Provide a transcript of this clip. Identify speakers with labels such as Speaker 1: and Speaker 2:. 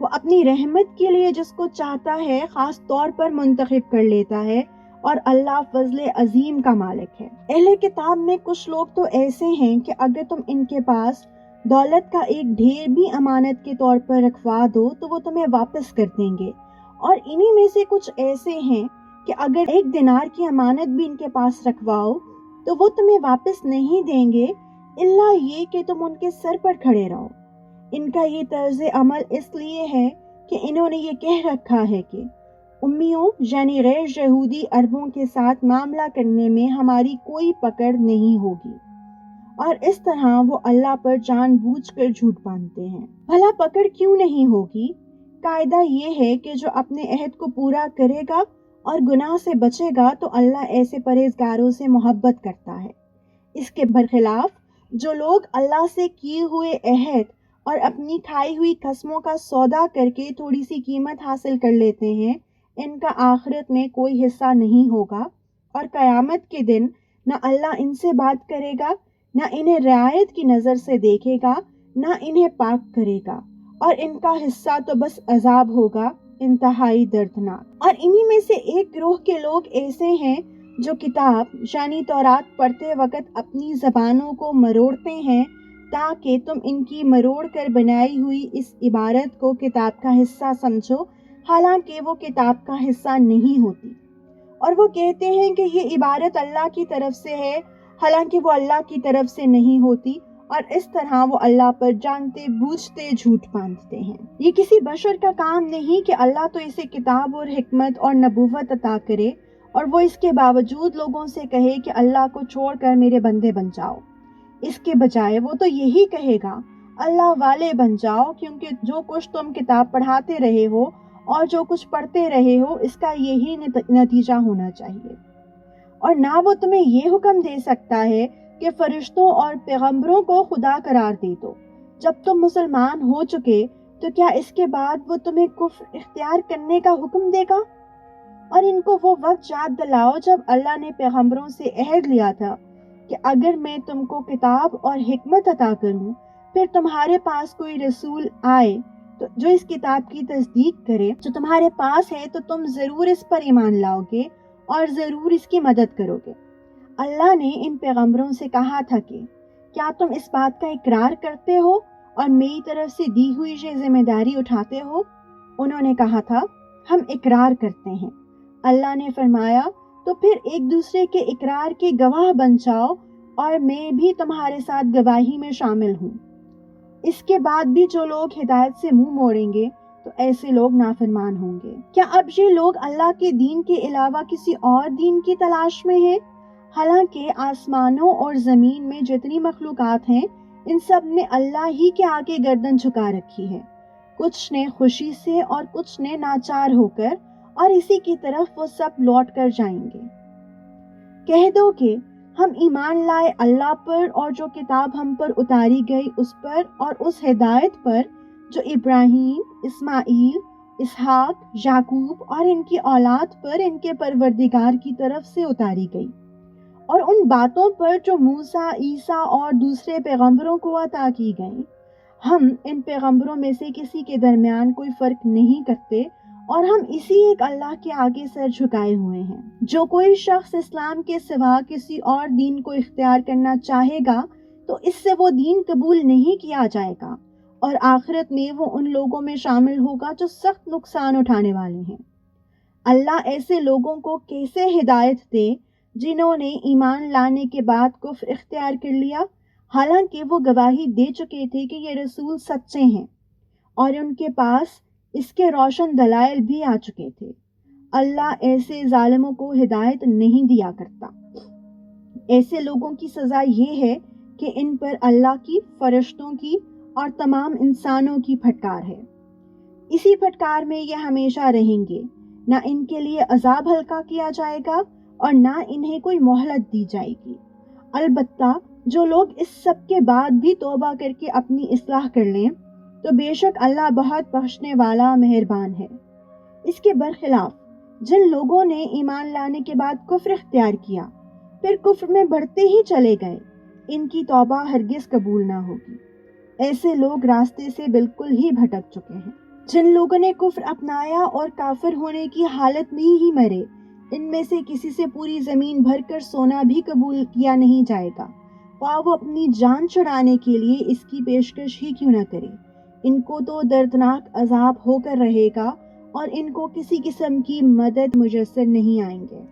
Speaker 1: وہ اپنی رحمت کے لیے جس کو چاہتا ہے خاص طور پر منتخب کر لیتا ہے، اور اللہ فضل عظیم کا مالک ہے۔ اہل کتاب میں کچھ لوگ تو ایسے ہیں کہ اگر تم ان کے پاس دولت کا ایک ڈھیر بھی امانت کے طور پر رکھوا دو تو وہ تمہیں واپس کر دیں گے، اور انہی میں سے کچھ ایسے ہیں کہ اگر 1 دینار کی امانت بھی ان کے پاس رکھواؤ تو وہ تمہیں واپس نہیں دیں گے الا یہ کہ تم ان کے سر پر کھڑے رہو۔ ان کا یہ طرز عمل اس لیے ہے کہ انہوں نے یہ کہہ رکھا ہے کہ امیوں یعنی غیر یہودی عربوں کے ساتھ معاملہ کرنے میں ہماری کوئی پکڑ نہیں ہوگی، اور اس طرح وہ اللہ پر جان بوجھ کر جھوٹ باندھتے ہیں۔ بھلا پکڑ کیوں نہیں ہوگی؟ قاعدہ یہ ہے کہ جو اپنے عہد کو پورا کرے گا اور گناہ سے بچے گا تو اللہ ایسے پرہیزگاروں سے محبت کرتا ہے۔ اس کے برخلاف جو لوگ اللہ سے کیے ہوئے عہد اور اپنی کھائی ہوئی قسموں کا سودا کر کے تھوڑی سی قیمت حاصل کر لیتے ہیں، ان کا آخرت میں کوئی حصہ نہیں ہوگا، اور قیامت کے دن نہ اللہ ان سے بات کرے گا، نہ انہیں رعایت کی نظر سے دیکھے گا، نہ انہیں پاک کرے گا، اور ان کا حصہ تو بس عذاب ہوگا انتہائی دردناک۔ اور انہی میں سے ایک گروہ کے لوگ ایسے ہیں جو کتاب یعنی تورات پڑھتے وقت اپنی زبانوں کو مروڑتے ہیں تاکہ تم ان کی مروڑ کر بنائی ہوئی اس عبارت کو کتاب کا حصہ سمجھو، حالانکہ وہ کتاب کا حصہ نہیں ہوتی، اور وہ کہتے ہیں کہ یہ عبارت اللہ کی طرف سے ہے، حالانکہ وہ اللہ کی طرف سے نہیں ہوتی، اور اس طرح وہ اللہ پر جانتے بوجھتے جھوٹ باندھتے ہیں۔ یہ کسی بشر کا کام نہیں کہ اللہ تو اسے کتاب اور حکمت اور نبوت عطا کرے اور وہ اس کے باوجود لوگوں سے کہے کہ اللہ کو چھوڑ کر میرے بندے بن جاؤ۔ اس کے بجائے وہ تو یہی کہے گا اللہ والے بن جاؤ، کیونکہ جو کچھ تم کتاب پڑھاتے رہے ہو اور جو کچھ پڑھتے رہے ہو اس کا یہی نتیجہ ہونا چاہیے۔ اور نہ وہ تمہیں یہ حکم دے سکتا ہے کہ فرشتوں اور پیغمبروں کو خدا قرار دے دو۔ جب تم مسلمان ہو چکے تو کیا اس کے بعد وہ تمہیں کفر اختیار کرنے کا حکم دے گا؟ اور ان کو وہ وقت یاد دلاؤ جب اللہ نے پیغمبروں سے عہد لیا تھا کہ اگر میں تم کو کتاب اور حکمت عطا کروں، پھر تمہارے پاس کوئی رسول آئے تو جو اس کتاب کی تصدیق کرے جو تمہارے پاس ہے تو تم ضرور اس پر ایمان لاؤ گے اور ضرور اس کی مدد کرو گے۔ اللہ نے ان پیغمبروں سے کہا تھا کہ کیا تم اس بات کا اقرار کرتے ہو اور میری طرف سے دی ہوئی یہ ذمہ داری اٹھاتے ہو؟ انہوں نے کہا تھا ہم اقرار کرتے ہیں۔ اللہ نے فرمایا تو پھر ایک دوسرے کے اقرار کے گواہ بن جاؤ اور میں بھی تمہارے ساتھ گواہی میں شامل ہوں۔ اس کے بعد بھی جو لوگ ہدایت سے منہ موڑیں گے تو ایسے لوگ نافرمان ہوں گے۔ کیا اب یہ لوگ اللہ کے دین کے علاوہ کسی اور دین کی تلاش میں ہیں؟ حالانکہ آسمانوں اور زمین میں جتنی مخلوقات ہیں ان سب نے اللہ ہی کے آگے گردن جھکا رکھی ہے، کچھ نے خوشی سے اور کچھ نے ناچار ہو کر، اور اسی کی طرف وہ سب لوٹ کر جائیں گے۔ کہہ دو کہ ہم ایمان لائے اللہ پر اور جو کتاب ہم پر اتاری گئی اس پر اور اس ہدایت پر جو ابراہیم، اسماعیل، اسحاق، یعقوب اور ان کی اولاد پر ان کے پروردگار کی طرف سے اتاری گئی، اور ان باتوں پر جو موسیٰ، عیسیٰ اور دوسرے پیغمبروں کو عطا کی گئیں۔ ہم ان پیغمبروں میں سے کسی کے درمیان کوئی فرق نہیں کرتے اور ہم اسی ایک اللہ کے آگے سر جھکائے ہوئے ہیں۔ جو کوئی شخص اسلام کے سوا کسی اور دین کو اختیار کرنا چاہے گا تو اس سے وہ دین قبول نہیں کیا جائے گا، اور آخرت میں وہ ان لوگوں میں شامل ہوگا جو سخت نقصان اٹھانے والے ہیں۔ اللہ ایسے لوگوں کو کیسے ہدایت دے جنہوں نے ایمان لانے کے بعد کفر اختیار کر لیا، حالانکہ وہ گواہی دے چکے تھے کہ یہ رسول سچے ہیں اور ان کے پاس اس کے روشن دلائل بھی آ چکے تھے۔ اللہ ایسے ظالموں کو ہدایت نہیں دیا کرتا۔ ایسے لوگوں کی سزا یہ ہے کہ ان پر اللہ کی، فرشتوں کی اور تمام انسانوں کی پھٹکار ہے۔ اسی پھٹکار میں یہ ہمیشہ رہیں گے، نہ ان کے لیے عذاب ہلکا کیا جائے گا اور نہ انہیں کوئی مہلت دی جائے گی۔ البتہ جو لوگ اس سب کے بعد بھی توبہ کر کے اپنی اصلاح کر لیں تو بے شک اللہ بہت بخشنے والا مہربان ہے۔ اس کے برخلاف جن لوگوں نے ایمان لانے کے بعد کفر اختیار کیا پھر کفر میں بڑھتے ہی چلے گئے، ان کی توبہ ہرگز قبول نہ ہوگی۔ ایسے لوگ راستے سے بالکل ہی بھٹک چکے ہیں۔ جن لوگوں نے کفر اپنایا اور کافر ہونے کی حالت میں ہی مرے، ان میں سے کسی سے پوری زمین بھر کر سونا بھی قبول کیا نہیں جائے گا، خواہ وہ اپنی جان چھڑانے کے لیے اس کی پیشکش ہی کیوں نہ کرے۔ ان کو تو دردناک عذاب ہو کر رہے گا اور ان کو کسی قسم کی مدد میسر نہیں آئیں گے۔